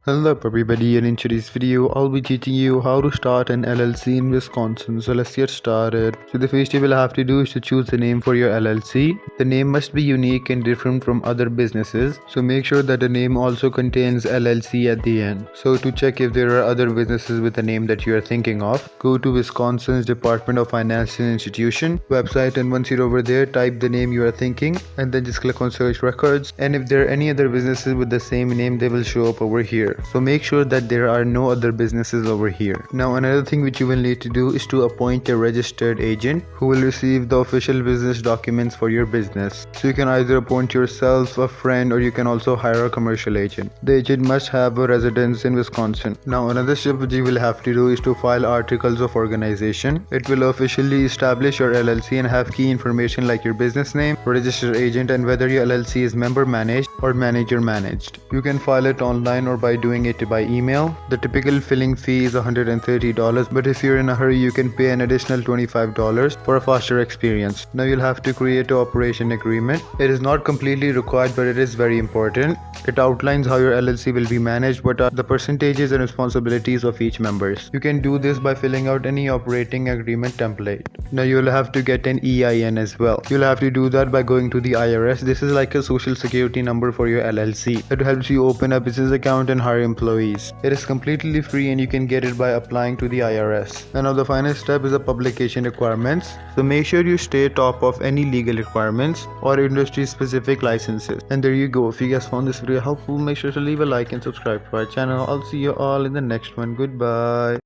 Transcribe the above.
Hello up everybody, and in today's video I'll be teaching you how to start an LLC in Wisconsin. So let's get started. So the first you will have to do is to choose the name for your LLC. The name must be unique and different from other businesses. So make sure that the name also contains LLC at the end. So to check if there are other businesses with the name that you are thinking of, go to Wisconsin's Department of Financial Institution website, and once you're over there, type the name you are thinking and then just click on search records, and if there are any other businesses with the same name, they will show up over here. So make sure that there are no other businesses over here. Now another thing which you will need to do is to appoint a registered agent who will receive the official business documents for your business. So you can either appoint yourself, a friend, or you can also hire a commercial agent. The agent must have a residence in Wisconsin. Now another step which you will have to do is to file articles of organization. It will officially establish your LLC and have key information like your business name, registered agent, and whether your LLC is member managed or manager managed. You can file it online or by doing it by email. The typical filing fee is $130, but if you're in a hurry you can pay an additional $25 for a faster experience. Now you'll have to create an operation agreement. It is not completely required, but it is very important. It outlines how your LLC will be managed, what are the percentages and responsibilities of each members. You can do this by filling out any operating agreement template. Now you'll have to get an EIN as well. You'll have to do that by going to the IRS. This is like a social security number for your LLC. It helps you open a business account and hire employees. It is completely free and you can get it by applying to the IRS. And now the final step is the publication requirements. So make sure you stay top of any legal requirements or industry specific licenses. And there you go. If you guys found this video helpful, make sure to leave a like and subscribe to our channel. I'll see you all in the next one. Goodbye.